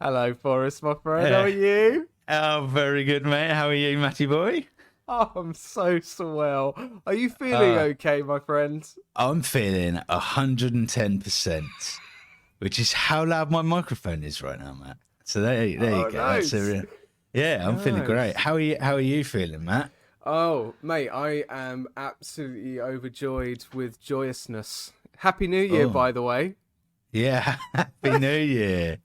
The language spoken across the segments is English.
Hello, Forrest, my friend. How are you? Oh, very good, mate. How are you, Matty boy? Oh, I'm so swell. Are you feeling okay, my friend? I'm feeling 110%, which is how loud my microphone is right now, Matt. So there you go. Nice. Yeah, I'm feeling great. Nice. How are you feeling, Matt? Oh, mate, I am absolutely overjoyed with joyousness. Happy New Year, Oh, by the way. yeah. Happy New Year.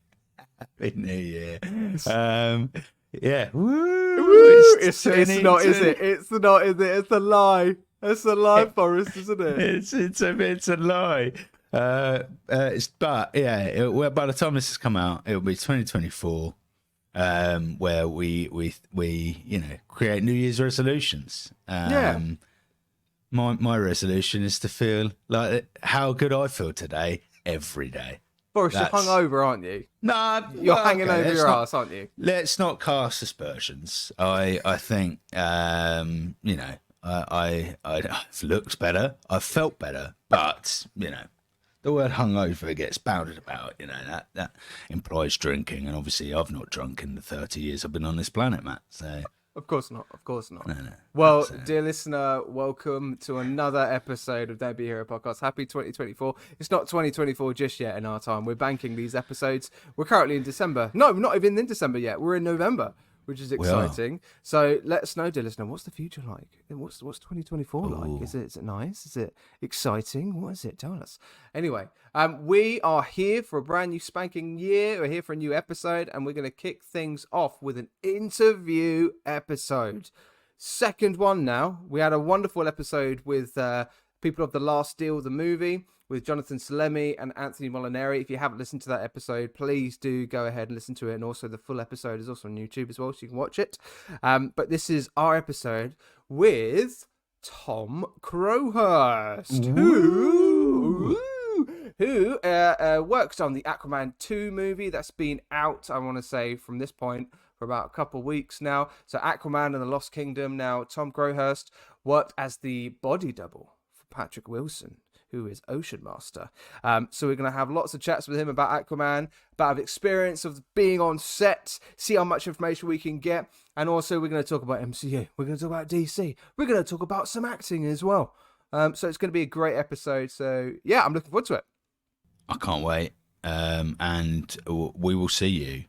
Happy New Year. Um, yeah. Woo! Woo! It's It's not, is 2020. it? It's not, is it? It's a lie. It's a lie, Forrest, isn't it? It's a lie. But yeah, well, by the time this has come out, it'll be 2024. Where we create New Year's resolutions. Yeah. My resolution is to feel like how good I feel today every day. Forrest, you're That's hungover, aren't you? nah. You're Well, hanging okay, over your ass, aren't you? let's not cast aspersions. I think I've looked better, I've felt better, but the word hungover gets bounded about. That implies drinking, and obviously I've not drunk in the 30 years I've been on this planet, Matt. So Of course not. Of course not. no, Well, that's, dear listener, welcome to another episode of Don't Be a Hero podcast. Happy 2024. It's not 2024 just yet in our time. We're banking these episodes. We're currently in December. No, we're not even in December yet. We're in November, which is we are. exciting. So let us know, dear listener, what's the future like? What's 2024 like? Ooh. Is it nice? Is it exciting? What is it? Tell us. Anyway, we are here for a brand new spanking year. We're here for a new episode, and we're going to kick things off with an interview episode. Second one now. We had a wonderful episode with people of The Last Deal, the movie, with Jonathan Salemi and Anthony Molinari. If you haven't listened to that episode, please do go ahead and listen to it. And also the full episode is also on YouTube as well, so you can watch it. But this is our episode with Tom Crowhurst, who works on the Aquaman 2 movie that's been out, I want to say, from this point for about a couple of weeks now. So Aquaman and the Lost Kingdom. Now, Tom Crowhurst worked as the body double for Patrick Wilson, who is Ocean Master. So we're going to have lots of chats with him about Aquaman, about his experience of being on set, see how much information we can get. And also we're going to talk about MCU. We're going to talk about DC. We're going to talk about some acting as well. So it's going to be a great episode. So yeah, I'm looking forward to it. I can't wait. And we will see you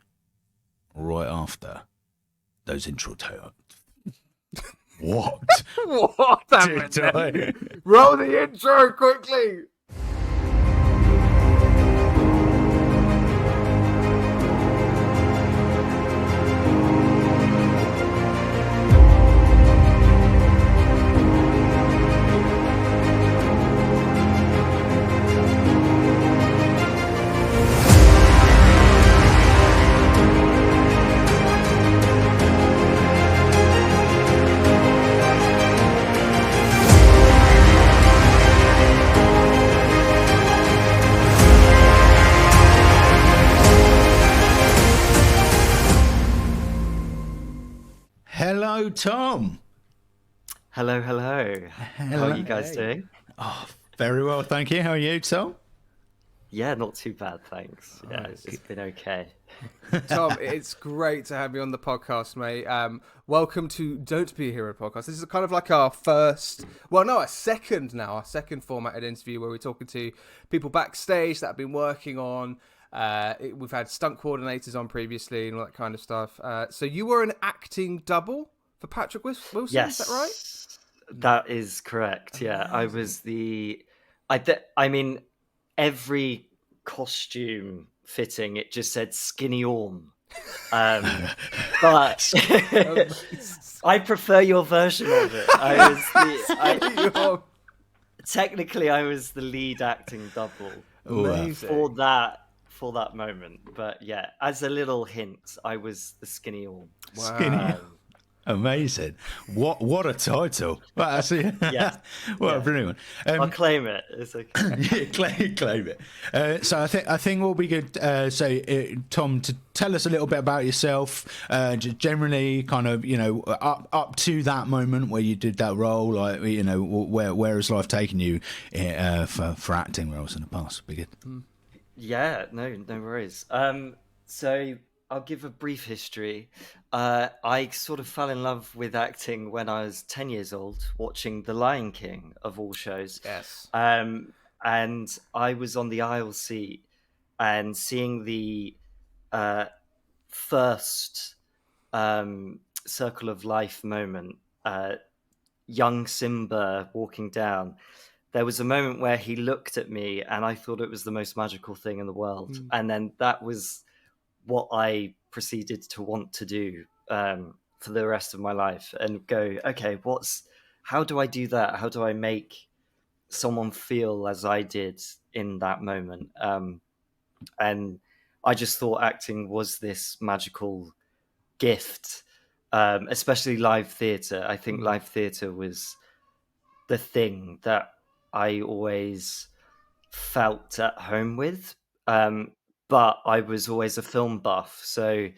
right after those intro tones. What? What happened? Did I? Roll the intro quickly. Hello, Tom. Hello. How are you guys doing? Oh, very well, thank you. How are you, Tom? Yeah, not too bad, thanks. Yeah, it's been okay. Tom, it's great to have you on the podcast, mate. Welcome to Don't Be a Hero podcast. This is kind of like our second formatted interview where we're talking to people backstage that have been working on. We've had stunt coordinators on previously and all that kind of stuff. So you were an acting double for Patrick Wilson, Yes, is that right? that is correct. Yeah, I was I mean, every costume fitting, it just said skinny Orm. But I prefer your version of it. Technically, I was the lead acting double for that moment. But yeah, as a little hint, I was the skinny Orm. Wow. Skinny. Amazing. What a title. Well, actually, Yeah. what a Yeah. brilliant I'll one. claim it. It's okay. Claim it. So I think we'll be good. Tom, to tell us a little bit about yourself, generally, kind of, up to that moment where you did that role, like, where has life taken you for acting roles in the past? Be good. Yeah, no worries. So I'll give a brief history. I sort of fell in love with acting when I was 10 years old, watching The Lion King of all shows. Yes. And I was on the aisle seat and seeing the first Circle of Life moment, young Simba walking down. There was a moment where he looked at me and I thought it was the most magical thing in the world. And then that was what I proceeded to want to do for the rest of my life, and go, okay, how do I do that? How do I make someone feel as I did in that moment? And I just thought acting was this magical gift, especially live theatre. I think live theatre was the thing that I always felt at home with. But I was always a film buff, so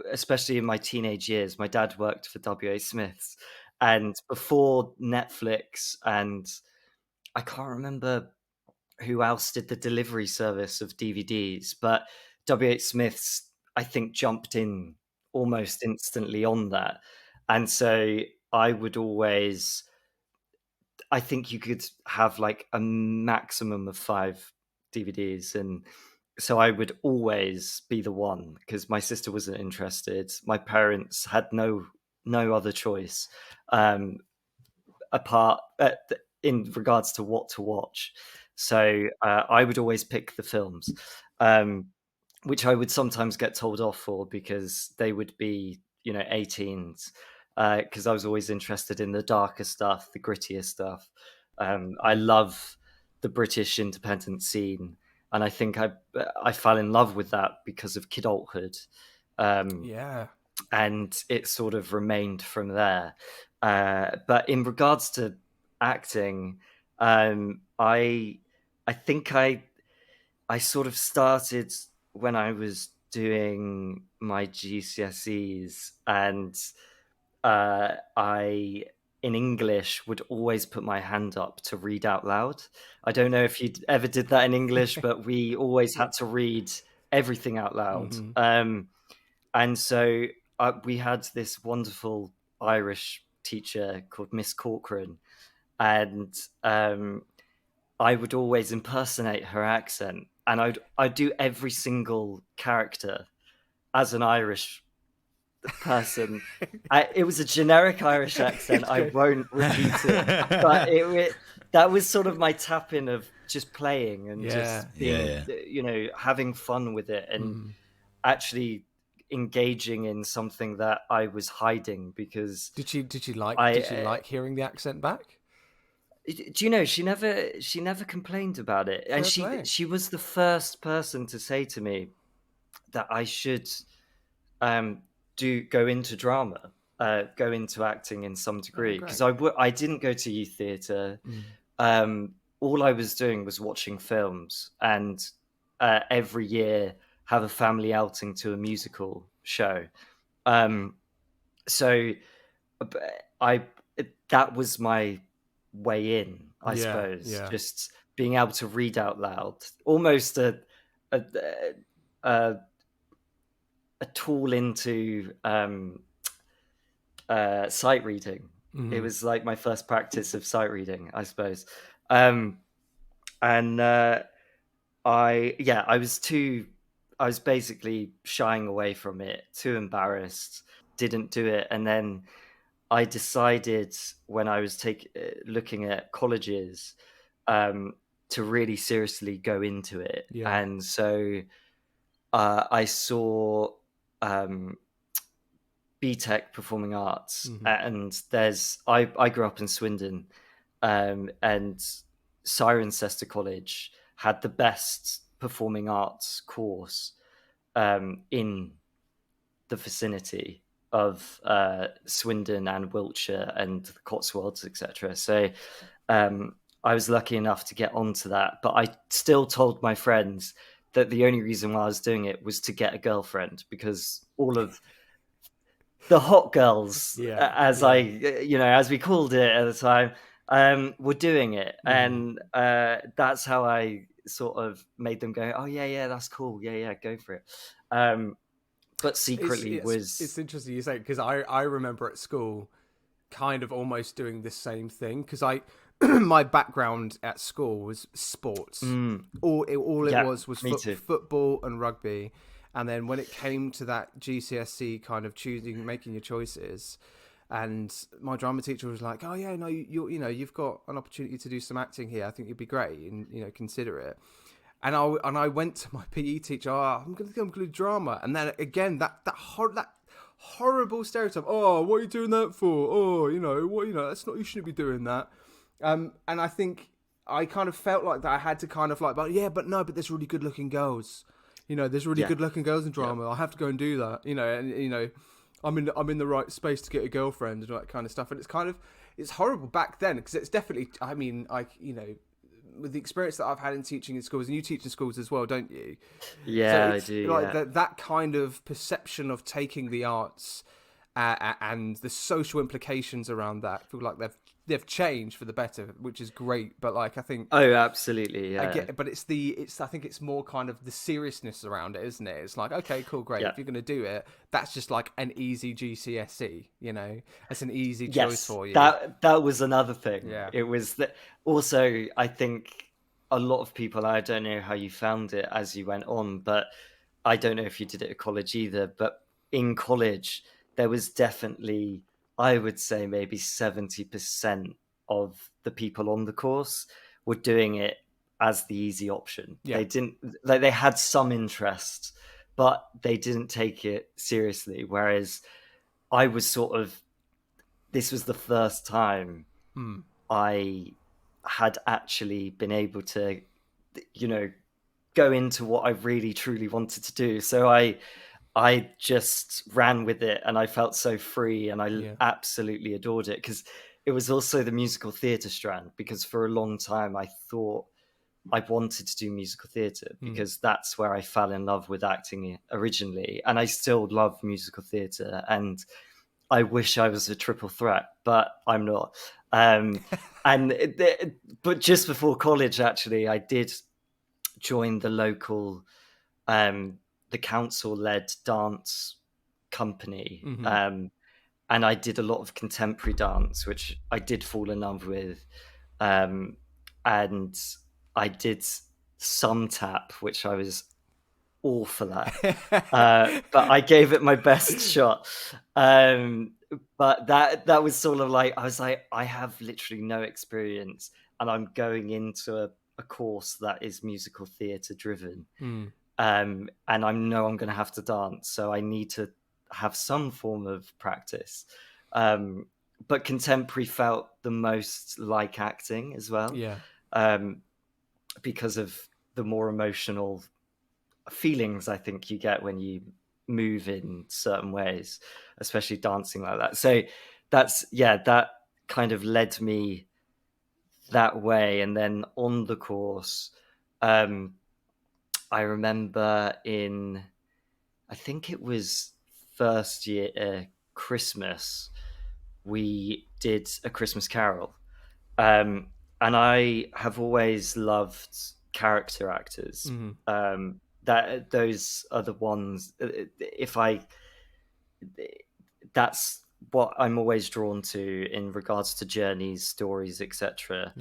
especially in my teenage years, my dad worked for WA Smiths, and before Netflix, and I can't remember who else did the delivery service of DVDs, but WH Smiths, I think, jumped in almost instantly on that. And so I would always, I think you could have like a maximum of 5 DVDs. And so I would always be the one, because my sister wasn't interested. My parents had no other choice apart in regards to what to watch. So I would always pick the films, which I would sometimes get told off for because they would be, 18s, because I was always interested in the darker stuff, the grittier stuff. I love the British independent scene, and I think I fell in love with that because of Kidulthood. Yeah. And it sort of remained from there. But in regards to acting, I think I sort of started when I was doing my GCSEs, and I in English would always put my hand up to read out loud. I don't know if you ever did that in English, but we always had to read everything out loud. And so we had this wonderful Irish teacher called Miss Corcoran, and I would always impersonate her accent, and I'd do every single character as an Irish person. It was a generic Irish accent. I won't repeat it, but that was sort of my tap in of just playing and just being, having fun with it, and actually engaging in something that I was hiding. Because did she like hearing the accent back? Do you know, she never complained about it, and she was the first person to say to me that I should go into drama, go into acting in some degree, because I didn't go to youth theatre. All I was doing was watching films, and every year have a family outing to a musical show. So that was my way in, I suppose. Just being able to read out loud, almost a tool into sight reading. It was like my first practice of sight reading, I suppose. And I was basically shying away from it, too embarrassed, didn't do it. And then I decided, when I was looking at colleges, to really seriously go into it. And so I saw BTEC Performing Arts, and I grew up in Swindon, and Cirencester College had the best performing arts course in the vicinity of Swindon and Wiltshire and the Cotswolds, etc. So I was lucky enough to get onto that, but I still told my friends that the only reason why I was doing it was to get a girlfriend, because all of the hot girls, as we called it at the time, were doing it. And that's how I sort of made them go, oh yeah, that's cool. Yeah, go for it. But secretly it's interesting you say, because I remember at school kind of almost doing the same thing, because I my background at school was sports. All it Yeah, was me too. football and rugby. And then when it came to that GCSE kind of making your choices, and my drama teacher was like, "Oh yeah, no, you've got an opportunity to do some acting here. I think you'd be great, and consider it." And I went to my PE teacher. Oh, I'm gonna do drama, and then again that horrible stereotype. Oh, what are you doing that for? Oh, that's not, you shouldn't be doing that. And I think I kind of felt like that. I had to kind of like, but there's really good looking girls. There's really good looking girls in drama. I have to go and do that. I'm in the right space to get a girlfriend and all that kind of stuff. And it's horrible back then, because it's definitely, I mean, with the experience that I've had in teaching in schools, and you teach in schools as well, don't you? Yeah, So I do. Like that kind of perception of taking the arts and the social implications around that, I feel like they've changed for the better, which is great. But like, I think, Oh, absolutely. Yeah. I get, but I think it's more kind of the seriousness around it, isn't it? It's like, okay, cool, great. Yeah. If you're going to do it, that's just like an easy GCSE, it's an easy choice for you. That was another thing. Yeah. It was that. Also, I think a lot of people, I don't know how you found it as you went on, but I don't know if you did it at college either, but in college, there was definitely, I would say maybe 70% of the people on the course were doing it as the easy option. Yeah. They didn't, like, they had some interest, but they didn't take it seriously. Whereas I was sort of, this was the first time I had actually been able to, go into what I really truly wanted to do. So I just ran with it, and I felt so free, and I absolutely adored it, because it was also the musical theatre strand, because for a long time I thought I wanted to do musical theatre, because that's where I fell in love with acting originally. And I still love musical theatre, and I wish I was a triple threat, but I'm not. But just before college, actually, I did join the local, the council-led dance company, and I did a lot of contemporary dance, which I did fall in love with, and I did some tap, which I was awful at, but I gave it my best shot. But that was sort of like, I was like, I have literally no experience, and I'm going into a course that is musical theatre driven, and I know I'm going to have to dance, so I need to have some form of practice. But contemporary felt the most like acting as well, because of the more emotional feelings I think you get when you move in certain ways, especially dancing like that. So that kind of led me that way. And then on the course, I remember I think it was first year Christmas, we did A Christmas Carol, and I have always loved character actors. That those are the ones, that's what I'm always drawn to in regards to journeys, stories, etc.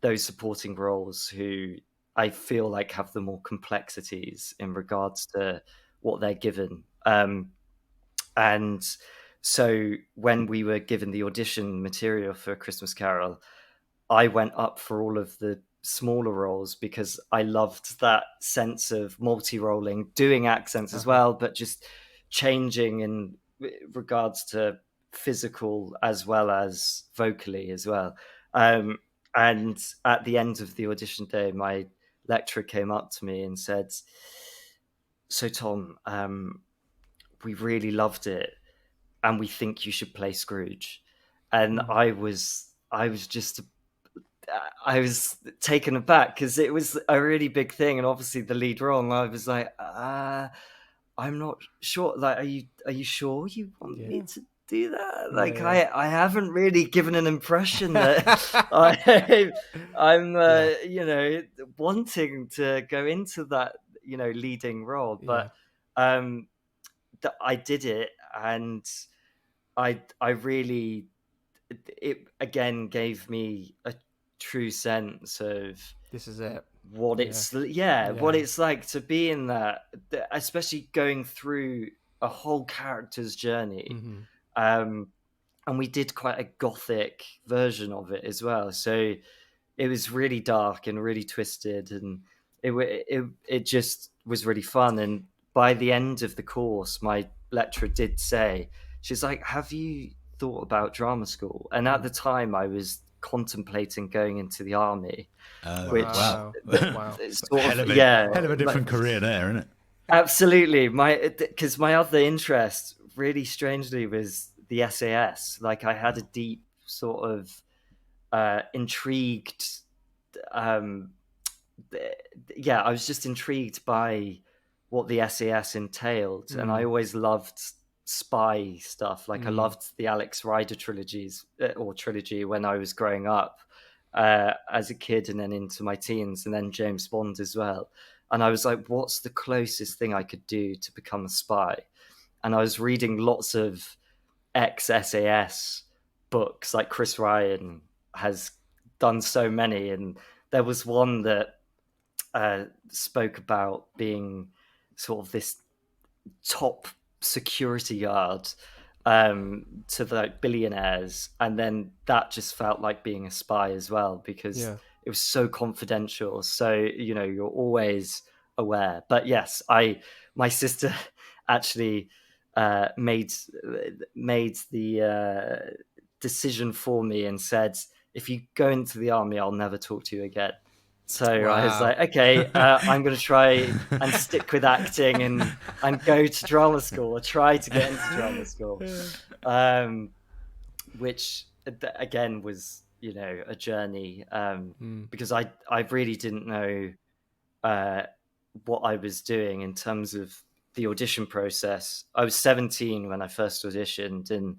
Those supporting roles who I feel like have the more complexities in regards to what they're given. And so when we were given the audition material for A Christmas Carol, I went up for all of the smaller roles, because I loved that sense of multi-rolling, doing accents as well, but just changing in regards to physical as well as vocally as well. And at the end of the audition day, my lecturer came up to me and said, "So Tom, we really loved it, and we think you should play Scrooge." And I was taken aback, because it was a really big thing, and obviously the lead role. And I was like, I'm not sure. Like, are you sure you want me to do that? Like, I haven't really given an impression that I'm wanting to go into that leading role. But I did it, and I really, it again gave me a true sense of This is it. what what it's like to be in that, especially going through a whole character's journey. Mm-hmm. And we did quite a gothic version of it as well, so it was really dark and really twisted, and it just was really fun. And by the end of the course, my lecturer did say, she's like, have you thought about drama school? And at the time I was contemplating going into the army, which wow. sort hell of a different career there, isn't it? Absolutely. Because my other interest really strangely was the SAS. Like, I had a deep sort of intrigued, I was just intrigued by what the SAS entailed, and I always loved spy stuff. Like, I loved the Alex Rider trilogy when I was growing up as a kid, and then into my teens, and then James Bond as well. And I was like, what's the closest thing I could do to become a spy? And I was reading lots of ex-SAS books, like Chris Ryan has done so many. And there was one that spoke about being sort of this top security guard to the billionaires. And then that just felt like being a spy as well, because it was so confidential. So, you're always aware. But yes, my sister actually made the decision for me and said, if you go into the army, I'll never talk to you again. So I was like, okay, I'm going to try and stick with acting and go to drama school, or try to get into drama school, which again was, a journey, because I really didn't know what I was doing in terms of the audition process. I was 17 when I first auditioned, and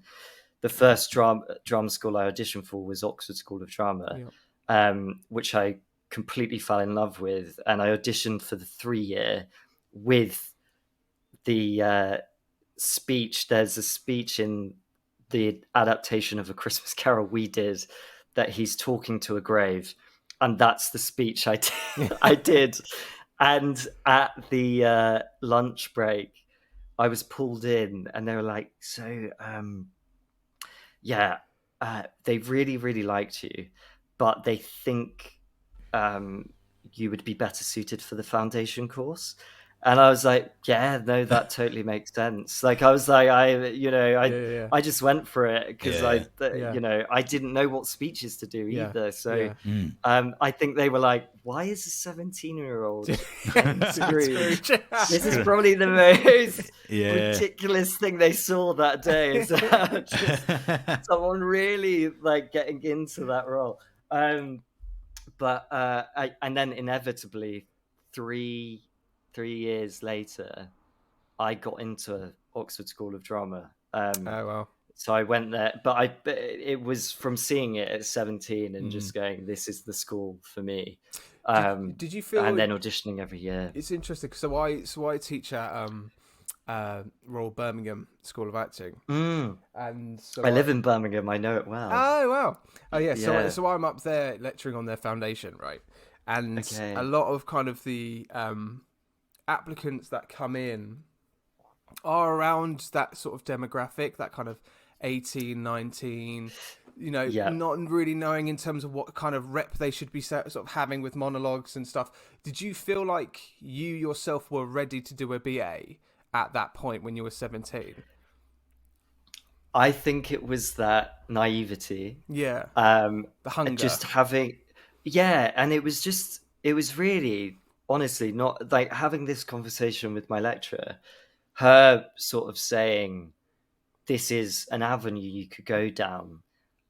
the first drama school I auditioned for was Oxford School of Drama, which I completely fell in love with. And I auditioned for the 3-year with the speech. There's a speech in the adaptation of A Christmas Carol we did that he's talking to a grave, and that's the speech I did. And at the lunch break, I was pulled in, and they were like, so they really, really liked you, but they think you would be better suited for the foundation course. And I was like, yeah, no, that totally makes sense. Like, I was like, I just went for it because I didn't know what speeches to do either. So I think they were like, why is a 17-year-old getting Scrooge? This is probably the most ridiculous thing they saw that day. So just someone really like getting into that role. But and then inevitably, three years later, I got into Oxford School of Drama. Oh wow! So I went there, but it was from seeing it at 17 and just going, "This is the school for me." Did you feel? And then auditioning every year. It's interesting. So I teach at Royal Birmingham School of Acting, and so I live in Birmingham. I know it well. Oh wow! Oh yeah. So I'm up there lecturing on their foundation, right? And a lot of kind of the applicants that come in are around that sort of demographic, that kind of 18, 19, not really knowing in terms of what kind of rep they should be sort of having with monologues and stuff. Did you feel like you yourself were ready to do a BA at that point when you were 17? I think it was that naivety. Yeah. The hunger. Just having, and it was really, honestly, not like having this conversation with my lecturer, her sort of saying, this is an avenue you could go down,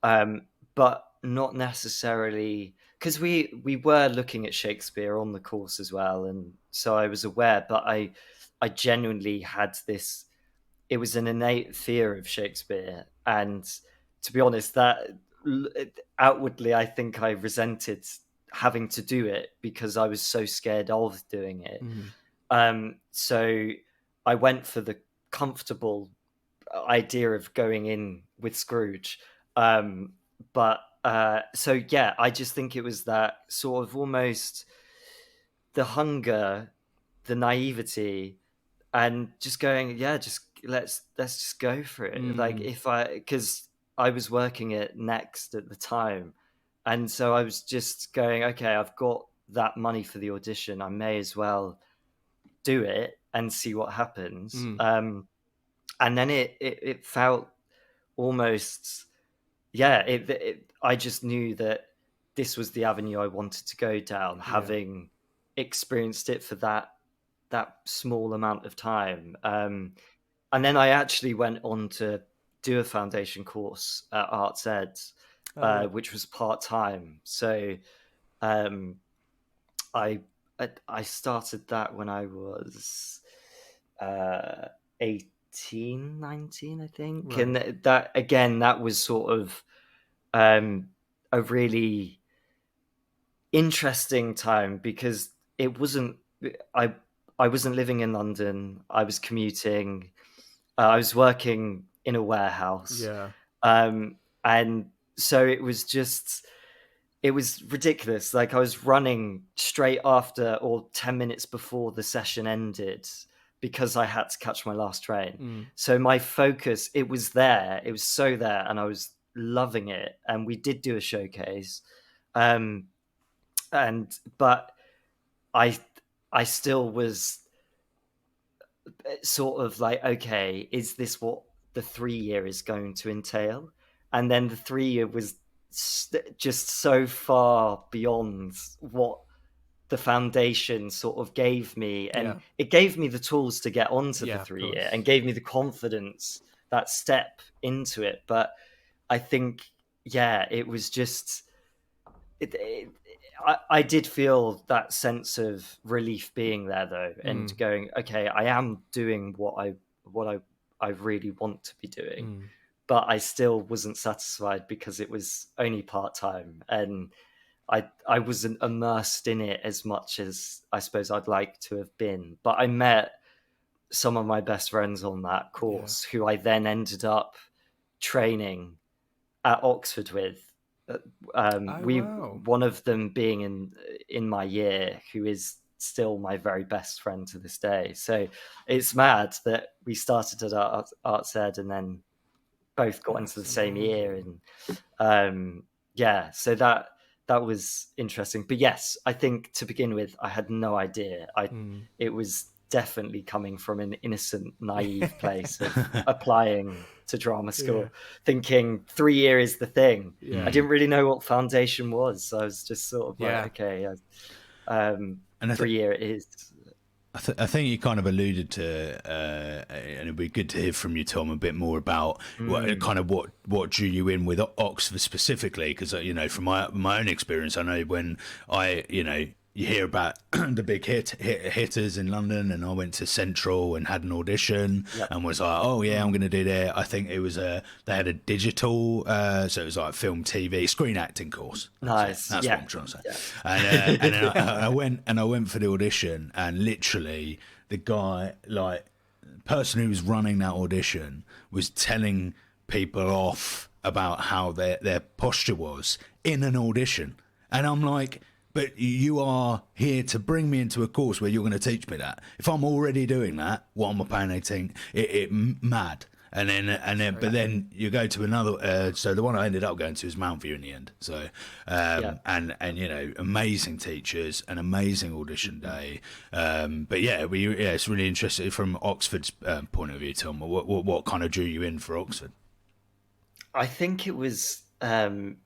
but not necessarily, because we were looking at Shakespeare on the course as well, and so I was aware, but I genuinely had this, it was an innate fear of Shakespeare, and to be honest, that outwardly I think I resented having to do it because I was so scared of doing it. So I went for the comfortable idea of going in with Scrooge. But so yeah, I just think it was that sort of almost the hunger, the naivety, and just going, yeah, just let's just go for it. Like because I was working at Next at the time, and so I was just going, okay, I've got that money for the audition, I may as well do it and see what happens. And then it felt almost, yeah, I just knew that this was the avenue I wanted to go down, having experienced it for that small amount of time. And then I actually went on to do a foundation course at Arts Ed, which was part-time. So um, I I started that when I was 18, 19, I think. Right. And that, again, that was sort of a really interesting time, because it wasn't, I I wasn't living in London. I was commuting. I was working in a warehouse. Yeah. And so it was ridiculous. Like, I was running straight after or 10 minutes before the session ended because I had to catch my last train. So my focus, it was there. It was so there, and I was loving it. And we did do a showcase. But I still was sort of like, okay, is this what the 3 year is going to entail? And then the 3 year was just so far beyond what the foundation sort of gave me. And it gave me the tools to get onto the 3 year and gave me the confidence, that step into it. But I think, yeah, it was just, I did feel that sense of relief being there, though, and going, okay, I am doing what I really want to be doing, but I still wasn't satisfied because it was only part-time, and I wasn't immersed in it as much as I suppose I'd like to have been. But I met some of my best friends on that course, who I then ended up training at Oxford with. One of them being in my year, who is still my very best friend to this day. So it's mad that we started at Arts Ed and then both got into the same year. And yeah, so that was interesting. But yes, I think to begin with, I had no idea. It was definitely coming from an innocent, naive place of applying to drama school, thinking 3 year is the thing. I didn't really know what foundation was, so I was just sort of like, okay, and 3 year it is. I think you kind of alluded to, and it'd be good to hear from you, Tom, a bit more about what drew you in with Oxford specifically, because from my own experience, I know when you hear about the big hitters in London, and I went to Central and had an audition and was like, oh yeah, I'm going to do that. I think it was they had a digital, so it was like film, TV, screen acting course. Nice. That's what I'm trying to say. Yeah. And I went for the audition, and literally the guy, like the person who was running that audition, was telling people off about how their posture was in an audition, and I'm like, but you are here to bring me into a course where you're going to teach me that. If I'm already doing that, what am I paying 18? It mad. And then you go to another. So the one I ended up going to is Mount View in the end. So and amazing teachers, an amazing audition day. But it's really interesting from Oxford's point of view. Tom, what kind of drew you in for Oxford? I think it was the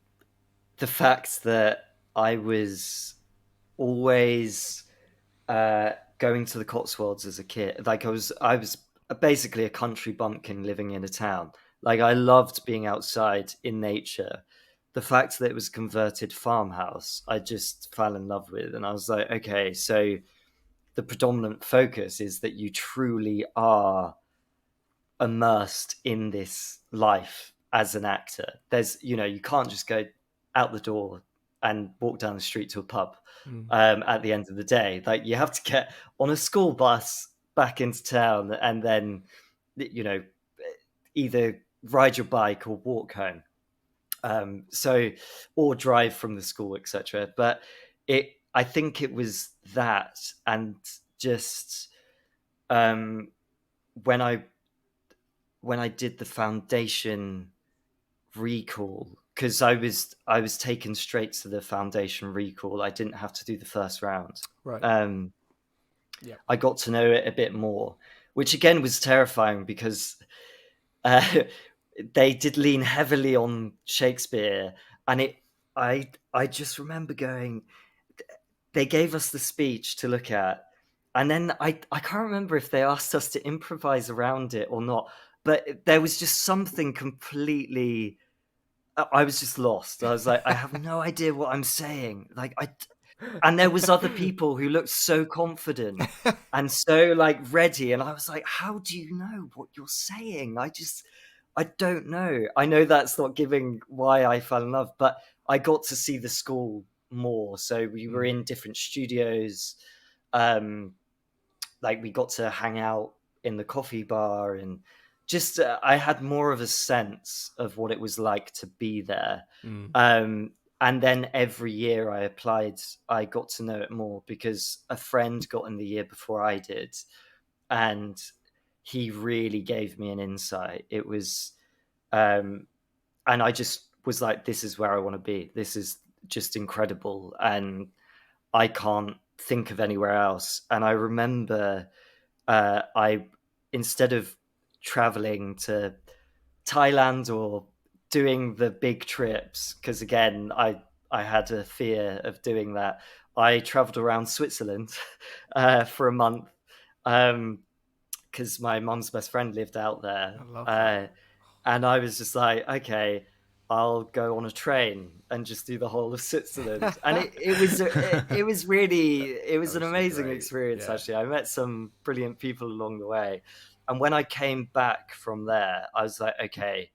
fact that I was always going to the Cotswolds as a kid. Like I was basically a country bumpkin living in a town. Like, I loved being outside in nature. The fact that it was a converted farmhouse, I just fell in love with. And I was like, okay, so the predominant focus is that you truly are immersed in this life as an actor. There's, you can't just go out the door and walk down the street to a pub at the end of the day. Like, you have to get on a school bus back into town and then, you know, either ride your bike or walk home. So, or drive from the school, etc. But I think it was that, and just when I did the foundation recall, because I was taken straight to the foundation recall. I didn't have to do the first round. Right. Yeah. I got to know it a bit more, which again was terrifying because they did lean heavily on Shakespeare, and I just remember going. They gave us the speech to look at, and then I can't remember if they asked us to improvise around it or not, but there was just something completely. I was just lost. I was like, I have no idea what I'm saying. Like and there was other people who looked so confident and so like ready, and I was like, how do you know what you're saying? I don't know. I know that's not giving why I fell in love, but I got to see the school more. So we were in different studios. Like we got to hang out in the coffee bar, and just I had more of a sense of what it was like to be there. And then every year I applied, I got to know it more because a friend got in the year before I did, and he really gave me an insight. It was, and I just was like, this is where I want to be. This is just incredible. And I can't think of anywhere else. And I remember instead of traveling to Thailand or doing the big trips, because again, I had a fear of doing that. I traveled around Switzerland for a month because my mum's best friend lived out there. I love that. And I was just like, okay, I'll go on a train and just do the whole of Switzerland. And it was an amazing great. experience, Yeah. actually. I met some brilliant people along the way. And when I came back from there, I was like, okay,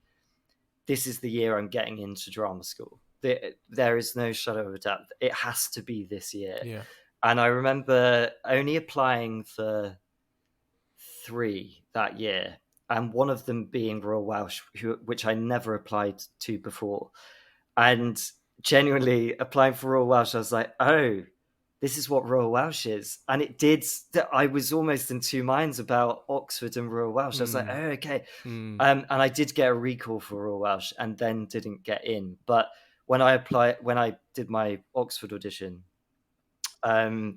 this is the year I'm getting into drama school. There is no shadow of a doubt. It has to be this year. Yeah. And I remember only applying for 3 that year, and one of them being Royal Welsh, which I never applied to before. And genuinely applying for Royal Welsh, I was like, oh, this is what Royal Welsh is. And it did. I was almost in two minds about Oxford and Royal Welsh. I was like, oh, okay. And I did get a recall for Royal Welsh and then didn't get in. But when I did my Oxford audition, I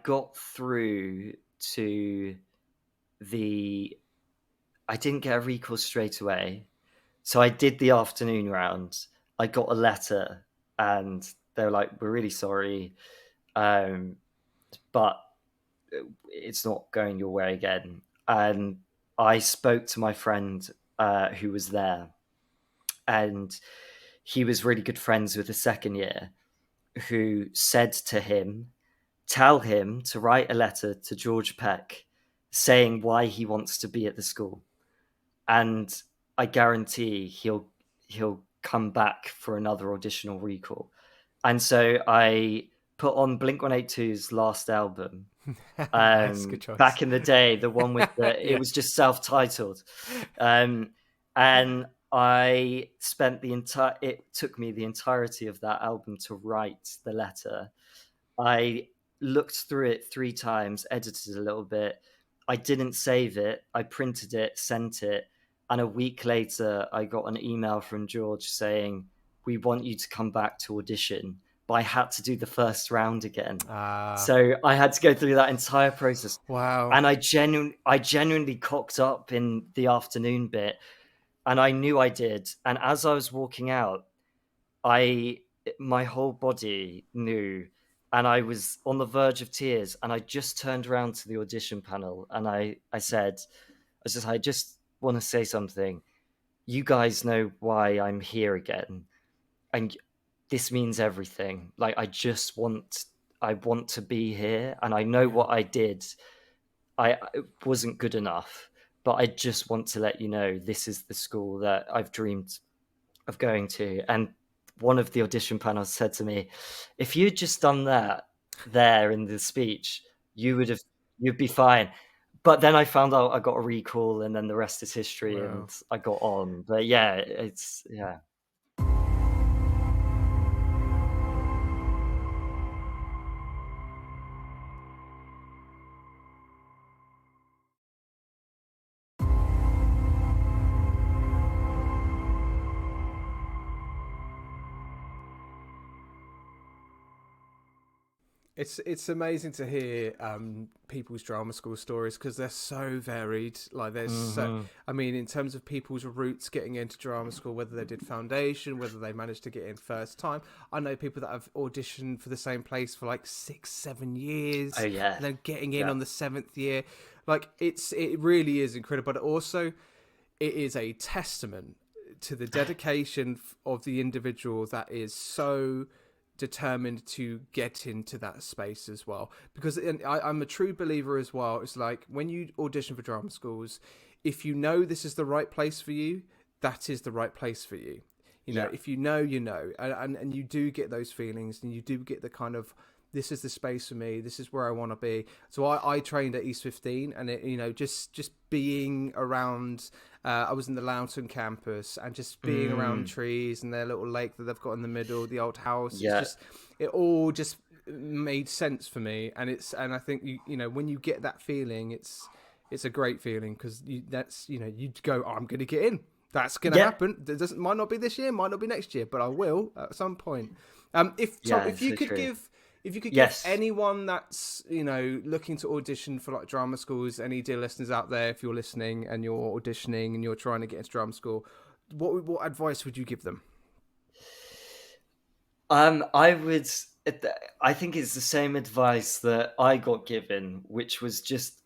got through to I didn't get a recall straight away. So I did the afternoon round. I got a letter and they were like, we're really sorry, but it's not going your way again. And I spoke to my friend who was there, and he was really good friends with the second year, who said to him, tell him to write a letter to George Peck saying why he wants to be at the school. And I guarantee he'll come back for another audition or recall. And so I put on Blink-182's last album. Nice, good choice. Back in the day, the one with Yeah. it was just self-titled. And I spent it took me the entirety of that album to write the letter. I looked through it 3 times, edited a little bit. I didn't save it. I printed it, sent it. And a week later, I got an email from George saying, we want you to come back to audition. But I had to do the first round again. So I had to go through that entire process. Wow. And I genuinely cocked up in the afternoon bit. And I knew I did. And as I was walking out, my whole body knew. And I was on the verge of tears. And I just turned around to the audition panel. And I said, I just want to say something. You guys know why I'm here again. And this means everything. Like, I want to be here. And I know what I did. It wasn't good enough. But I just want to let you know this is the school that I've dreamed of going to. And one of the audition panels said to me, if you'd just done that, there in the speech, you'd be fine. But then I found out I got a recall, and then the rest is history, Wow. and I got on. But yeah, it's yeah. It's amazing to hear people's drama school stories because they're so varied. Like there's so, I mean, in terms of people's roots getting into drama school, whether they did foundation, whether they managed to get in first time. I know people that have auditioned for the same place for like 6-7 years. Oh yeah, And then getting in yeah. on the 7th year. Like it really is incredible. But also, it is a testament to the dedication of the individual that is so determined to get into that space as well, because I'm a true believer as well. It's like when you audition for drama schools, if you know this is the right place for you, that is the right place for you. You know, if you know, you know, and you do get those feelings, and you do get the kind of, this is the space for me, this is where I want to be. So I trained at East 15, and it, you know, just being around, I was in the Loughton campus, and just being around trees and their little lake that they've got in the middle, the old house. Yeah. It's just, it all just made sense for me. And I think you know, when you get that feeling, it's a great feeling, because that's, you know, you go, oh, I'm going to get in. That's going to happen. It might not be this year, might not be next year, but I will at some point. If you could give anyone that's, you know, looking to audition for like drama schools, any dear listeners out there, if you're listening and you're auditioning and you're trying to get into drama school, what advice would you give them? I think it's the same advice that I got given, which was just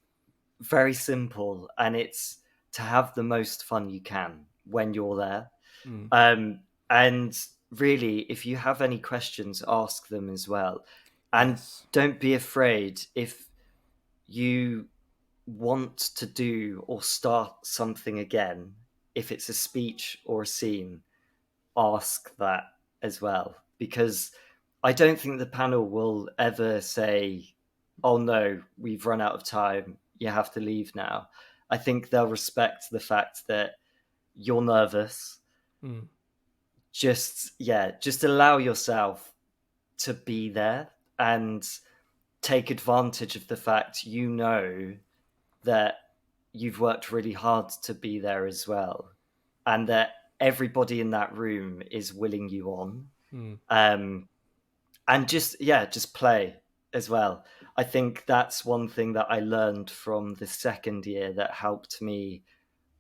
very simple, and it's to have the most fun you can when you're there. And really, if you have any questions, ask them as well. And don't be afraid if you want to do or start something again. If it's a speech or a scene, ask that as well, because I don't think the panel will ever say, oh no, we've run out of time, you have to leave now. I think they'll respect the fact that you're nervous. Just allow yourself to be there and take advantage of the fact, you know, that you've worked really hard to be there as well, and that everybody in that room is willing you on. And just play as well. I think that's one thing that I learned from the second year that helped me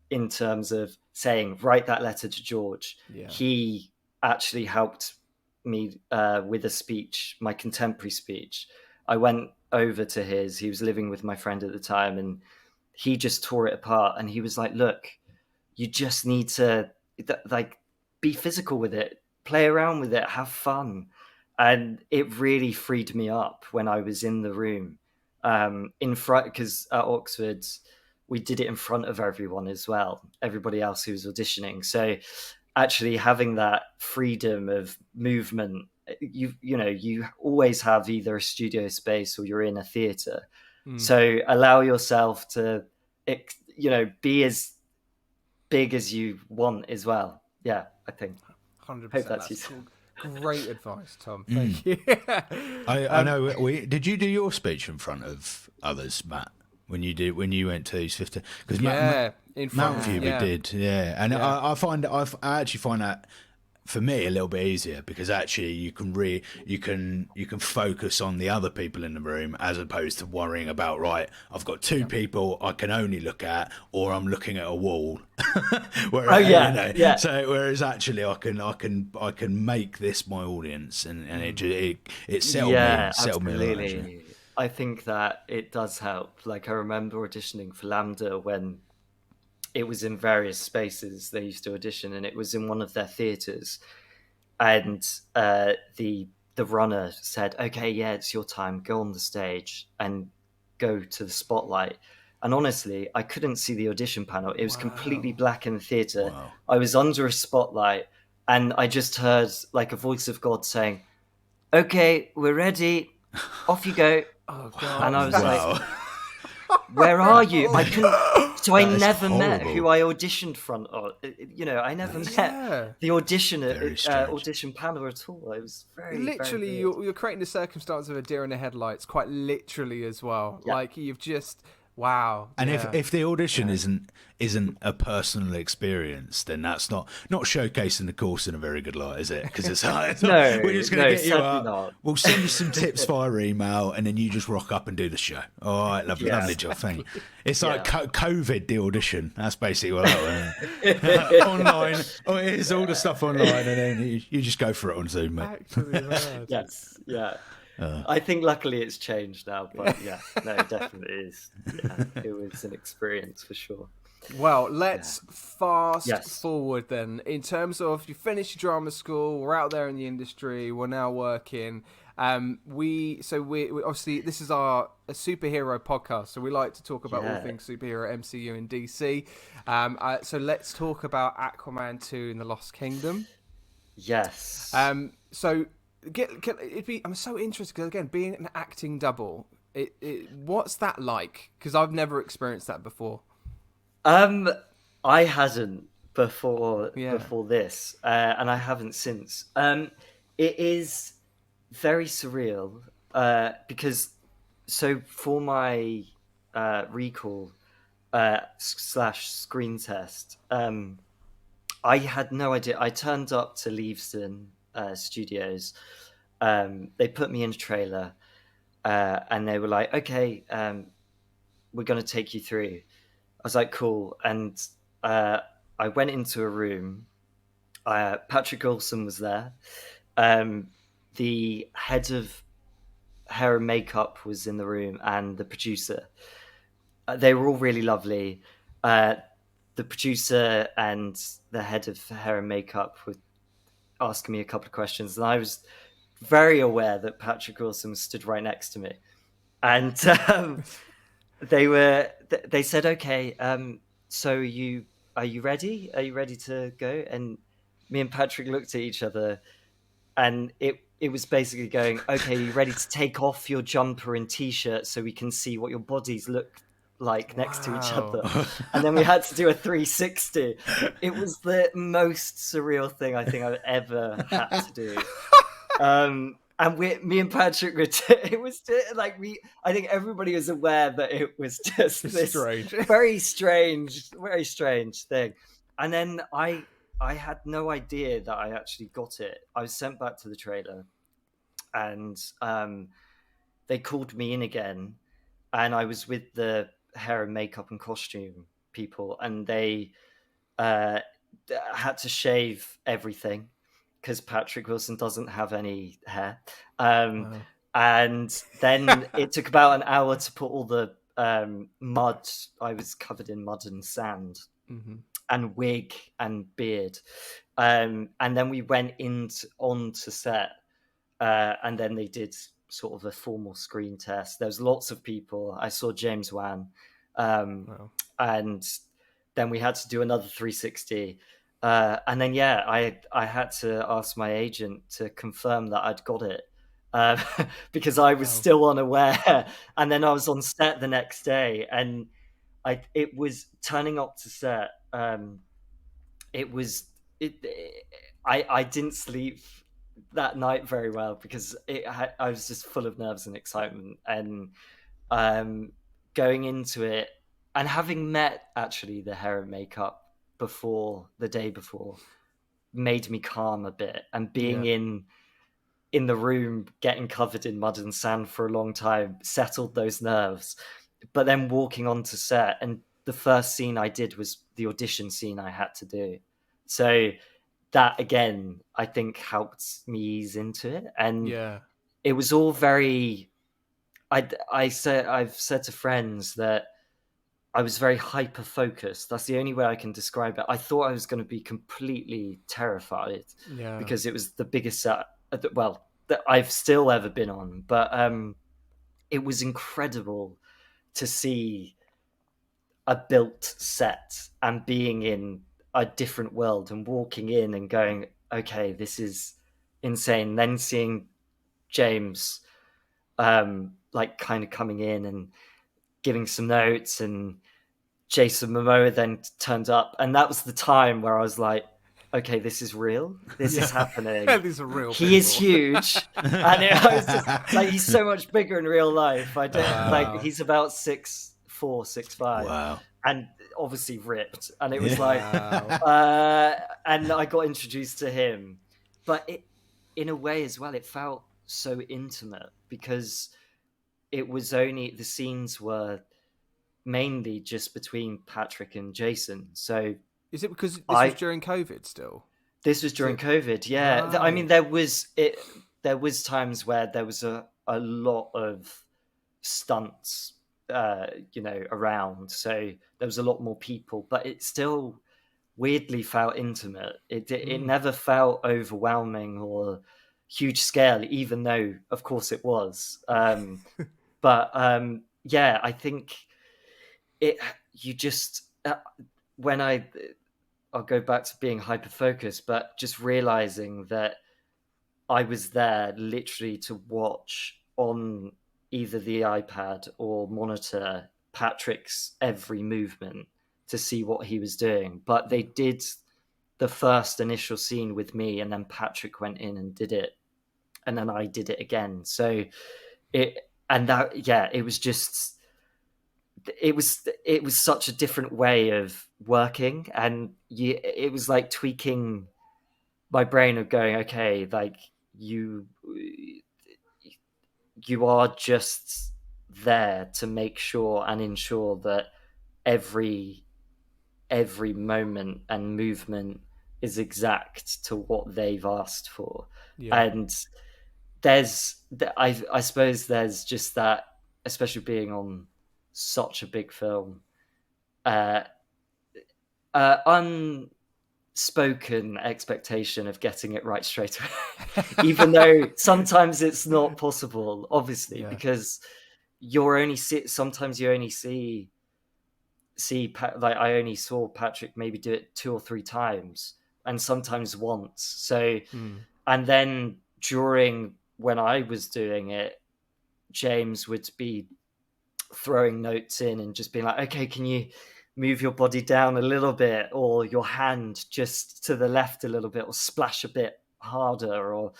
in terms of saying, write that letter to George. He actually helped me with a speech, my contemporary speech. I went over to he was living with my friend at the time, and he just tore it apart. And he was like, look, you just need to like be physical with it, play around with it, have fun. And it really freed me up when I was in the room in front, because at Oxford we did it in front of everyone as well, everybody else who was auditioning. So actually having that freedom of movement, you always have either a studio space or you're in a theatre. So allow yourself to, be as big as you want as well. Yeah, I think 100%. Hope that's useful. Great advice, Tom. Thank you. I know. Did you do your speech in front of others, Matt? When you went to East 15? Because in front Mountview we did, and I actually find that for me a little bit easier, because actually you can focus on the other people in the room, as opposed to worrying about, right, I've got two people I can only look at, or I'm looking at a wall. Whereas actually I can make this my audience, and it settled me a lot, actually. I think that it does help. Like, I remember auditioning for Lambda when it was in various spaces they used to audition, and it was in one of their theatres. And the runner said, okay, yeah, it's your time. Go on the stage and go to the spotlight. And honestly, I couldn't see the audition panel. It was completely black in the theatre. Wow. I was under a spotlight, and I just heard like a voice of God saying, okay, we're ready. off you go. Oh And I god. was like, Wow. where are you? I couldn't. So I That is never met horrible. who I auditioned front of. I never met Yeah. the Very strange. audition panel at all. It was very, very Literally, weird. you're creating the circumstance of a deer in the headlights, quite literally as well. Yeah. Like you've just wow. And yeah. if the audition isn't a personal experience, then that's not showcasing the course in a very good light, is it? Because it's like, No, we're just going to no, get you certainly up. not. We'll send you some tips via email, and then you just rock up and do the show. All right, lovely, Yeah. lovely job, thank you. It's like Yeah. COVID, the audition. That's basically what that was. Online. Oh, here's all the stuff online, and then you just go for it on Zoom, mate. Actually, mad. Yes, yeah. I think luckily it's changed now, but yeah, no, it definitely is. Yeah, it was an experience for sure. Well, let's fast Yes. forward then. In terms of you finished your drama school, we're out there in the industry, we're now working. We obviously this is a superhero podcast, so we like to talk about all Yeah. things superhero, MCU and DC. So let's talk about Aquaman 2 in the Lost Kingdom. Yes. So I'm so interested because again, being an acting double, what's that like? Because I've never experienced that before. I hadn't before Yeah. this, and I haven't since. It is very surreal because so for my recall slash screen test, I had no idea. I turned up to Leavesden Studios. They put me in a trailer, and they were like, "Okay, we're going to take you through." I was like, "Cool," and I went into a room. Patrick Olson was there. The head of hair and makeup was in the room, and the producer. They were all really lovely. The producer and the head of hair and makeup were asking me a couple of questions, and I was very aware that Patrick Wilson stood right next to me, and they said, "Okay, so are you ready? Are you ready to go?" And me and Patrick looked at each other, and it was basically going, "Okay, are you ready to take off your jumper and t-shirt so we can see what your bodies look like next to each Wow. other?" And then we had to do a 360. It was the most surreal thing I think I've ever had to do. And me and Patrick were it was like I think everybody was aware that it was just this Strange. very strange thing. And then I had no idea that I actually got it. I was sent back to the trailer, and they called me in again, and I was with the hair and makeup and costume people, and they had to shave everything because Patrick Wilson doesn't have any hair. Wow. And then it took about an hour to put all the mud. I was covered in mud and sand, and wig and beard. And then we went onto set, and then they did sort of a formal screen test. There was lots of people. I saw James Wan, Wow. and then we had to do another 360. And then I had to ask my agent to confirm that I'd got it, because I was still unaware. And then I was on set the next day, and it was turning up to set. I didn't sleep that night very well because I was just full of nerves and excitement, and going into it and having met actually the hair and makeup the day before made me calm a bit, and being in the room getting covered in mud and sand for a long time settled those nerves. But then walking onto set, and the first scene I did was the audition scene I had to do, so that again I think helped me ease into it. And it was all very I've said to friends that I was very hyper focused. That's the only way I can describe it. I thought I was going to be completely terrified because it was the biggest set that I've still ever been on. But it was incredible to see a built set and being in a different world and walking in and going, okay, this is insane. Then seeing James like kind of coming in and giving some notes, and Jason Momoa then turned up, and that was the time where I was like, okay, this is real. This is happening. These are real He is people. huge, and I was just like, he's so much bigger in real life. I don't like. He's about 6'4", 6'5", Wow. and obviously ripped. And it was Wow. and I got introduced to him, but in a way as well, it felt so intimate because it was only the scenes were mainly just between Patrick and Jason. So Is it because this was during COVID still? This was during COVID, yeah. I mean, there was times where there was a lot of stunts, around. So there was a lot more people, but it still weirdly felt intimate. It never felt overwhelming or huge scale, even though, of course, it was. But yeah, I think you just when I'll go back to being hyper focused, but just realizing that I was there literally to watch on either the iPad or monitor Patrick's every movement to see what he was doing. But they did the first initial scene with me, and then Patrick went in and did it, and then I did it again. So it was just. It was such a different way of working, and it was like tweaking my brain of going, okay, like you are just there to make sure and ensure that every moment and movement is exact to what they've asked for. And I suppose there's just that, especially being on such a big film, unspoken expectation of getting it right straight away, even though sometimes it's not possible, obviously, because sometimes you only see like I only saw Patrick maybe do it 2 or 3 times, and sometimes once. So, and then during when I was doing it, James would be throwing notes in and just being like, okay, can you move your body down a little bit, or your hand just to the left a little bit, or splash a bit harder, or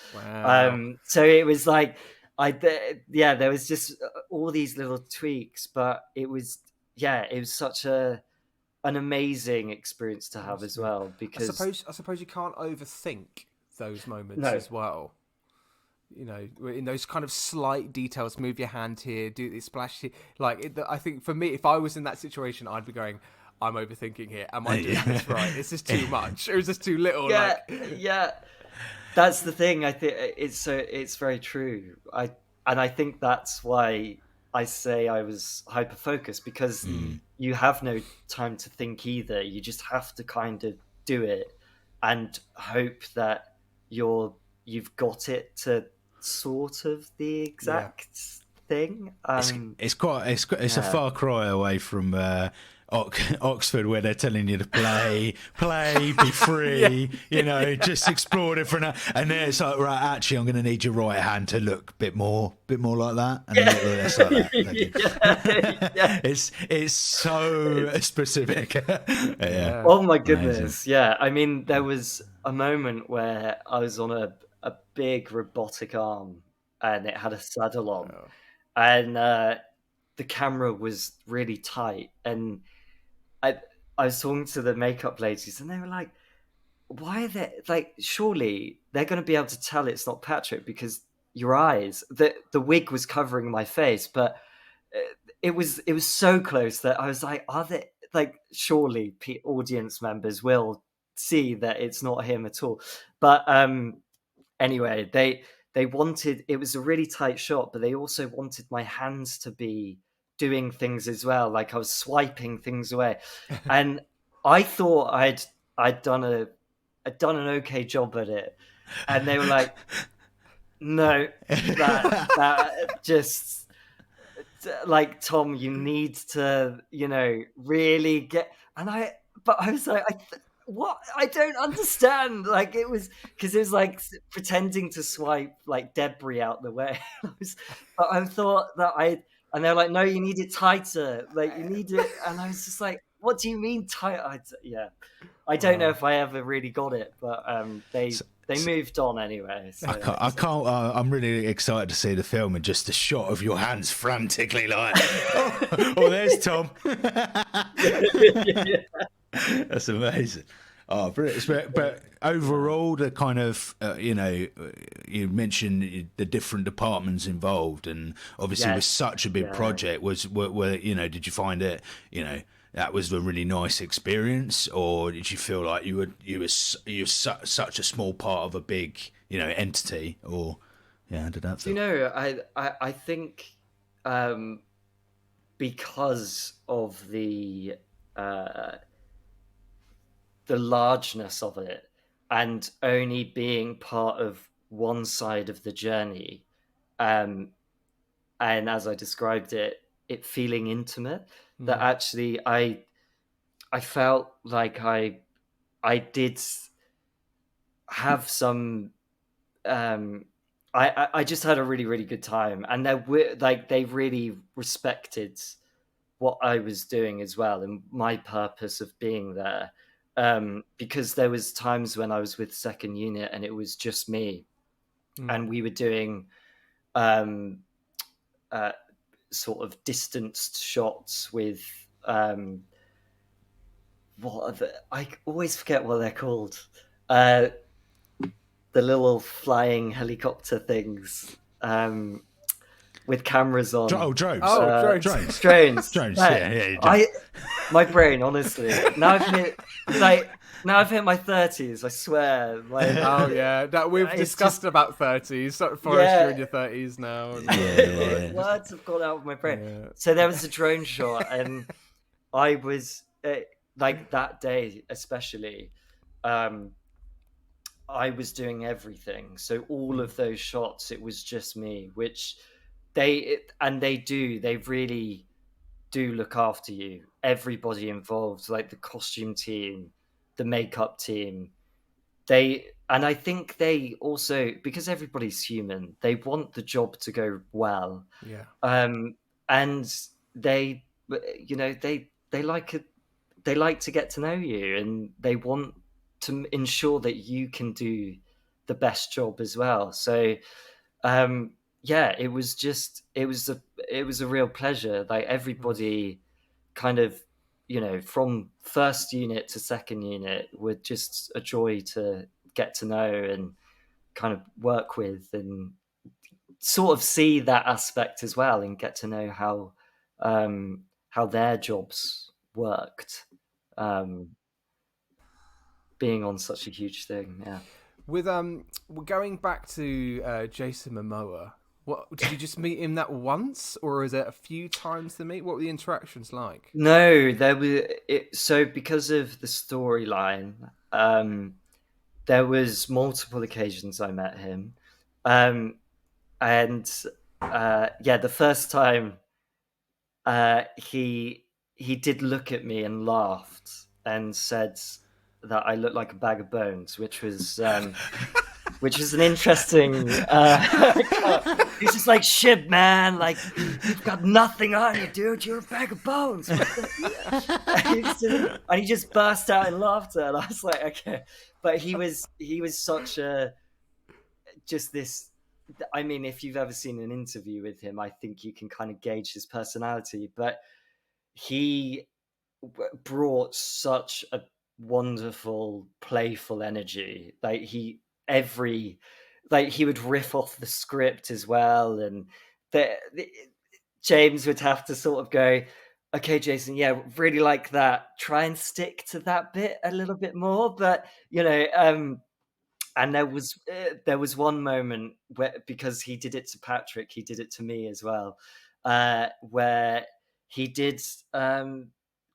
so it was like there was just all these little tweaks, but it was such an amazing experience to have as well, because I suppose you can't overthink those moments as well. You know, in those kind of slight details, move your hand here, do this splash here. Like, I think for me, if I was in that situation, I'd be going, I'm overthinking here. Am I doing this right? Is this too much, or is this too little? Yeah. That's the thing. I think it's very true. I think that's why I say I was hyper focused, because you have no time to think either. You just have to kind of do it and hope that you've got it to sort of the exact thing. It's a far cry away from Oxford, where they're telling you to play, be free, just explore different. And then it's like, right, actually, I'm going to need your right hand to look a bit more like that, and it's like that. It's so specific. Oh my goodness! Amazing. Yeah, I mean, there was a moment where I was on a big robotic arm, and it had a saddle on, and the camera was really tight, and I was talking to the makeup ladies, and they were like, why are they like, surely they're going to be able to tell it's not Patrick because your eyes, the wig was covering my face, but it was so close that I was like, are they like, surely audience members will see that it's not him at all. But anyway, they wanted, it was a really tight shot, but they also wanted my hands to be doing things as well, like I was swiping things away. And I thought I'd done an okay job at it, and they were like, no, that just, like, Tom, you need to really get. But I was like, what? I don't understand. Like, it was because it was like pretending to swipe like debris out the way. But I thought that and they're like, no, you need it tighter. Like, you need it. And I was just like, what do you mean tight? Yeah. I don't know if I ever really got it, but they moved on anyway. So I can't. I'm really excited to see the film and just a shot of your hands frantically like, oh, there's Tom. yeah. That's amazing. Oh, brilliant. But overall, the kind of, you mentioned the different departments involved, and obviously with such a big project, were did you find it, that was a really nice experience, or did you feel like you were such a small part of a big, entity, or how did that feel? I think because of the largeness of it, and only being part of one side of the journey, and as I described it feeling intimate, that actually I felt like I did have some I just had a really, really good time, and they really respected what I was doing as well, and my purpose of being there. Because there was times when I was with second unit and it was just me, and we were doing sort of distanced shots with I always forget what they're called, the little flying helicopter things with cameras on. Drones. Drones. Yeah. My brain, honestly. Now I've hit my 30s, I swear. Oh yeah, that we've discussed about 30s. Forrest, you're in your 30s now. Words have gone out of my brain. Yeah. So there was a drone shot, and I was like that day especially. I was doing everything. So all of those shots, it was just me, which they really do look after you. Everybody involved, like the costume team, the makeup team, and I think they also, because everybody's human, they want the job to go well. Yeah. And they like it. They like to get to know you, and they want to ensure that you can do the best job as well. So, it was a real pleasure. Like, everybody kind of, from first unit to second unit were just a joy to get to know and kind of work with, and sort of see that aspect as well, and get to know how their jobs worked, being on such a huge thing. Yeah. With going back to Jason Momoa, what did you just meet him that once, or is it a few times to meet? What were the interactions like? No, so because of the storyline, there was multiple occasions I met him, and the first time he did look at me and laughed and said that I looked like a bag of bones, which was an interesting. He's just like, shit, man, like, you've got nothing on you, dude. You're a bag of bones. And he just burst out in laughter, and I was like, okay. But he was such this. I mean, if you've ever seen an interview with him, I think you can kind of gauge his personality. But he brought such a wonderful, playful energy. Like, he would riff off the script as well, and James would have to sort of go, okay, Jason, yeah, really like that, try and stick to that bit a little bit more. But and there was one moment where, because he did it to Patrick, he did it to me as well, where he did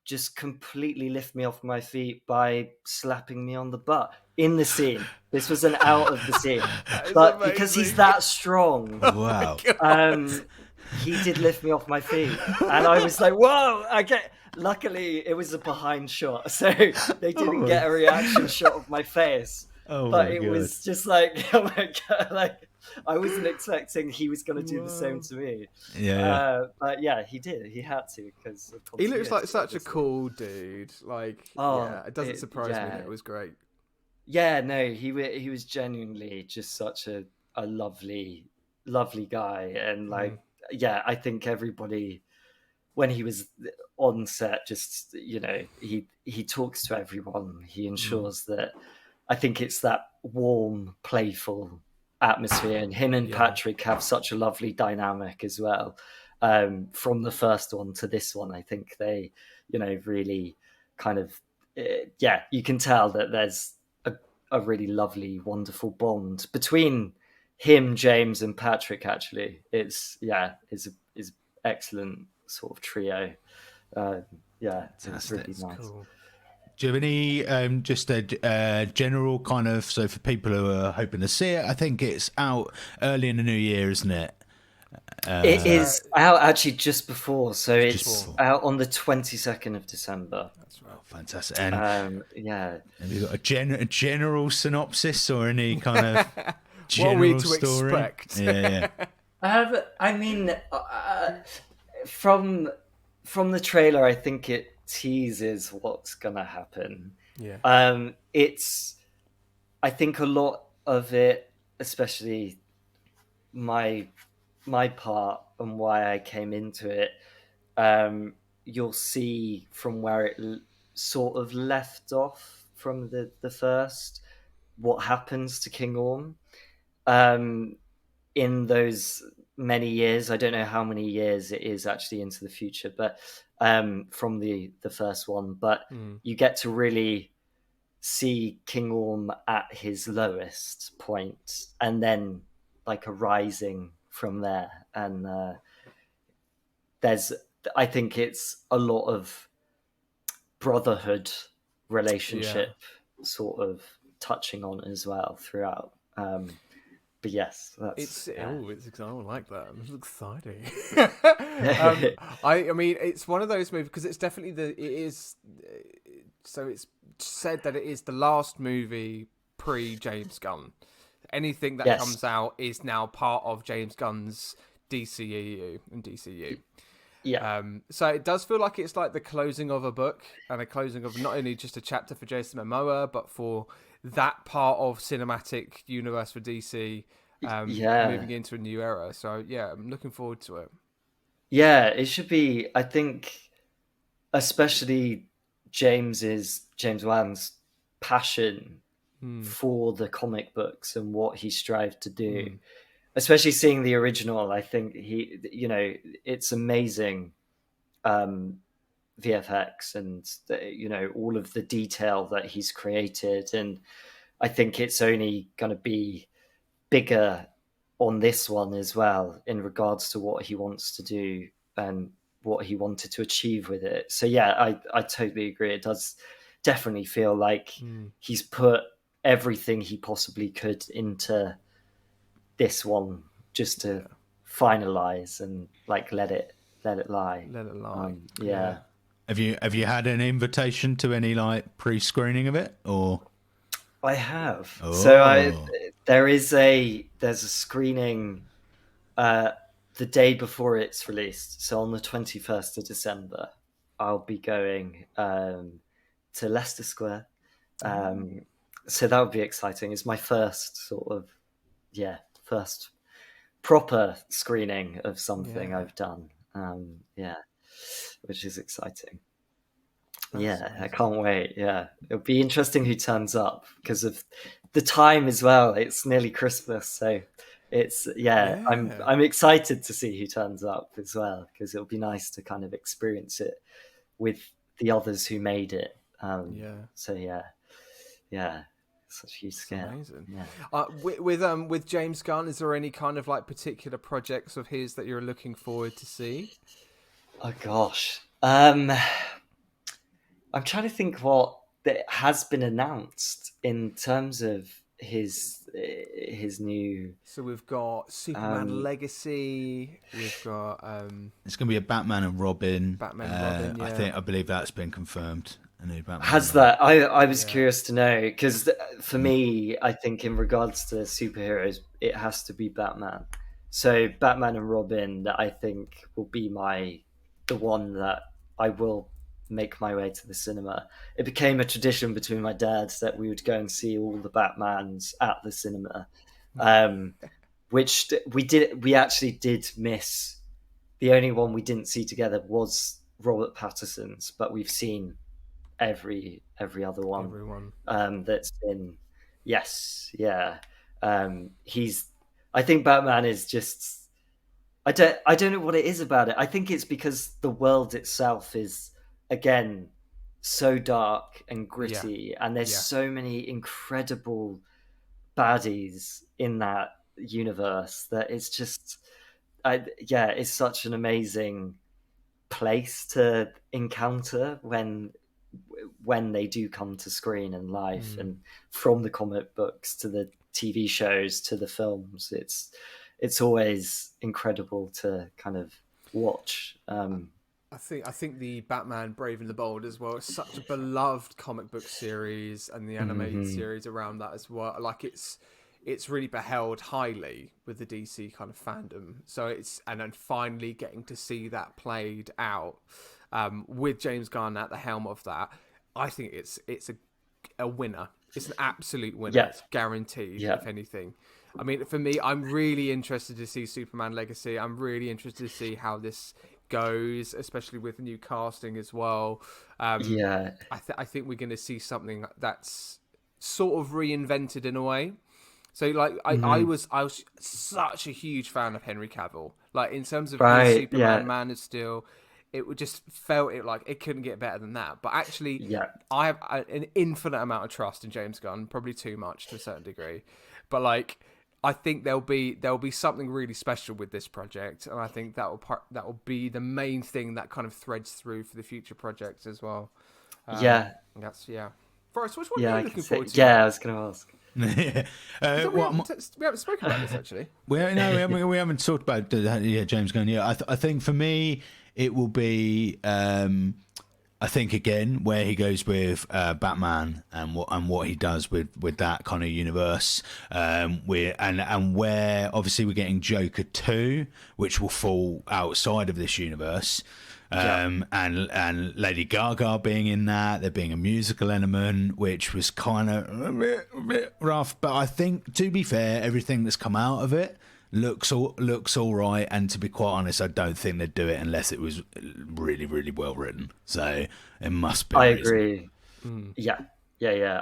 just completely lift me off my feet by slapping me on the butt in the scene. This was an out of the scene, but amazing. Because he's that strong, wow, he did lift me off my feet, and I was like, whoa, okay. Luckily, it was a behind shot, so they didn't get a reaction shot of my face. Oh But my it God. was just like, oh my God, like I wasn't expecting he was going to do the same Whoa. to me. Yeah. But yeah, he did. He had to because of He looks like continuity, such a obviously. cool dude. Like, Oh, yeah, it doesn't surprise me that it was great. Yeah, no, he was genuinely just such a lovely, lovely guy, and like, yeah, I think everybody when he was on set, just he talks to everyone. He ensures that. I think it's that warm, playful atmosphere, and him and Yeah. Patrick have such a lovely dynamic as well. From the first one to this one, I think they, really kind of, yeah, you can tell that there's a really lovely, wonderful bond between him, James, and Patrick. Actually, it's excellent sort of trio. Yeah, it's really nice. Cool. Do you have any just a general kind of, so for people who are hoping to see it, I think it's out early in the new year, isn't it? It is out actually just before, so it's before. out on the 22nd of December. That's right. Oh, fantastic. And Yeah. have you got a general synopsis or any kind of What are general we to story? expect? Yeah. I mean, from the trailer, I think it teases what's gonna happen. Yeah. It's, I think a lot of it, especially my part and why I came into it, you'll see from where it sort of left off from the first, what happens to King Orm in those many years. I don't know how many years it is actually into the future, but from the first one, but you get to really see King Orm at his lowest point, and then like a rising from there. And I think it's a lot of brotherhood relationship sort of touching on as well throughout. But yes, that's I like that. It's exciting. yeah. I mean, it's one of those movies because it's definitely so it's said that it is the last movie pre James Gunn. Anything that comes out is now part of James Gunn's DCEU and DCU. Yeah. So it does feel like it's like the closing of a book and a closing of not only just a chapter for Jason Momoa, but for that part of cinematic universe for DC, moving into a new era. So yeah, I'm looking forward to it. Yeah, it should be. I think, especially James Wan's passion for the comic books and what he strived to do. Especially seeing the original, I think it's amazing VFX and all of the detail that he's created, and I think it's only going to be bigger on this one as well in regards to what he wants to do and what he wanted to achieve with it. So yeah, I totally agree. It does definitely feel like he's put everything he possibly could into this one just to finalize and like let it lie. Yeah. Have you had an invitation to any like pre-screening of it, or? I have. Oh. So there's a screening the day before it's released. So on the 21st of December, I'll be going to Leicester Square. So that would be exciting. It's my first first proper screening of something I've done. Which is exciting. That's amazing. I can't wait. Yeah, it'll be interesting who turns up because of the time as well. It's nearly Christmas, so it's I'm excited to see who turns up as well because it'll be nice to kind of experience it with the others who made it. So such a huge scale. Amazing. Yeah. With James Gunn, is there any kind of like particular projects of his that you're looking forward to see? Oh gosh, I'm trying to think what that has been announced in terms of his new. So we've got Superman Legacy. We've got It's going to be a Batman and Robin. Batman and Robin. Yeah. I believe that's been confirmed. A new Batman. Has that? I was curious to know, because for me, I think in regards to superheroes, it has to be Batman. So Batman and Robin, I think, will be the one that I will make my way to the cinema. It became a tradition between my dad that we would go and see all the Batmans at the cinema, which we actually did miss. The only one we didn't see together was Robert Pattinson's, but we've seen every other one. Everyone. That's been, yes, yeah. I think Batman is just, I don't know what it is about it. I think it's because the world itself is, again, so dark and gritty, and there's so many incredible baddies in that universe that it's just, it's such an amazing place to encounter when they do come to screen and life. And from the comic books to the TV shows to the films, it's always incredible to kind of watch. I think the Batman Brave and the Bold as well, it's such a beloved comic book series, and the animated series around that as well. Like it's really beheld highly with the DC kind of fandom. So and then finally getting to see that played out with James Gunn at the helm of that, I think it's a winner. It's an absolute winner. Yeah. It's guaranteed, if anything. I mean, for me, I'm really interested to see Superman Legacy. I'm really interested to see how this goes, especially with the new casting as well. I think we're going to see something that's sort of reinvented in a way. So, like, I was such a huge fan of Henry Cavill. Like, in terms of his Superman, Man of Steel, it would just felt like it couldn't get better than that. But actually, I have an infinite amount of trust in James Gunn, probably too much to a certain degree. But like, I think there'll be something really special with this project, and I think that will be the main thing that kind of threads through for the future projects as well. Forrest, which one are you looking forward to? Yeah, I was going to ask. We haven't spoken about this actually. We haven't talked about James Gunn. I think for me it will be I think again where he goes with Batman and what he does with that kind of universe, and where obviously we're getting Joker 2, which will fall outside of this universe. And Lady Gaga being in that, there being a musical element, which was kind of a bit rough. But I think, to be fair, everything that's come out of it looks all right. And to be quite honest, I don't think they'd do it unless it was really, really well written. So it must be. I agree. Yeah,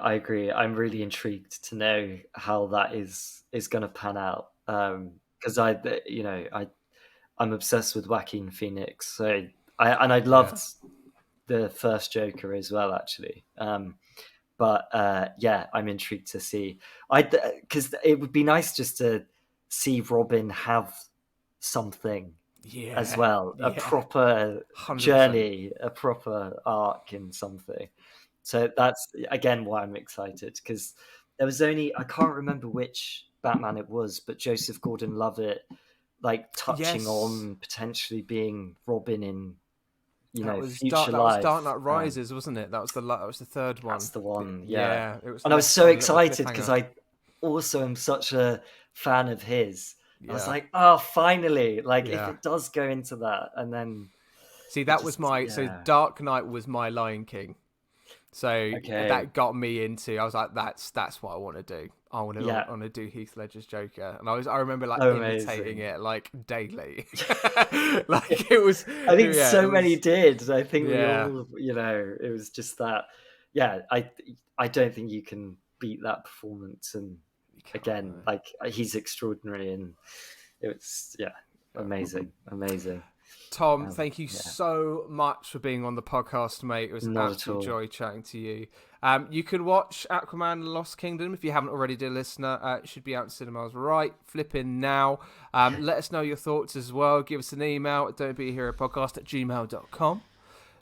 I agree. I'm really intrigued to know how that is going to pan out. Because I'm obsessed with Joaquin Phoenix, so. I loved the first Joker as well, actually. But I'm intrigued to see. Because it would be nice just to see Robin have something as well, a proper 100%. Journey, a proper arc in something. So that's again why I'm excited, because there was I can't remember which Batman it was, but Joseph Gordon-Levitt like touching on potentially being Robin in. Future life. That was Dark Knight Rises, wasn't it? That was the third one. That's the one. Yeah. It was, and I was so excited because I also am such a fan of his. I was like, oh, finally! Like, if it does go into that, and then that was my so Dark Knight was my Lion King. So that got me into. I was like, that's what I want to do. I want to do Heath Ledger's Joker, and I remember like imitating it like daily. Like it was. I think many did. I think we all, it was just that. Yeah, I don't think you can beat that performance, and again, like he's extraordinary, and it was amazing. Tom, thank you so much for being on the podcast, mate. It was an absolute joy chatting to you. You can watch Aquaman and the Lost Kingdom if you haven't already, dear listener. It should be out in cinemas right flipping now. Let us know your thoughts as well. Give us an email at don'tbeahero@gmail.com.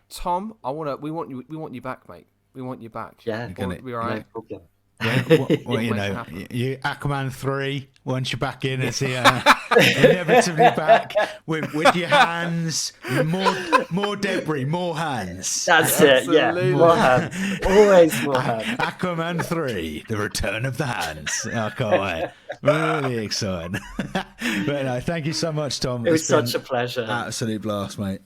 Tom, we want you back, mate. We want you back. Yeah, we all right? No problem. Well, you make it know, happen. you Aquaman 3. Once you're back in, it's inevitably back with your hands, more debris, more hands. That's it. Yeah, Absolutely. more hands. Always more hands. Aquaman 3, The Return of the Hands. I can't wait. Really exciting. But no, thank you so much, Tom. It was It's been such a pleasure. absolute blast, mate.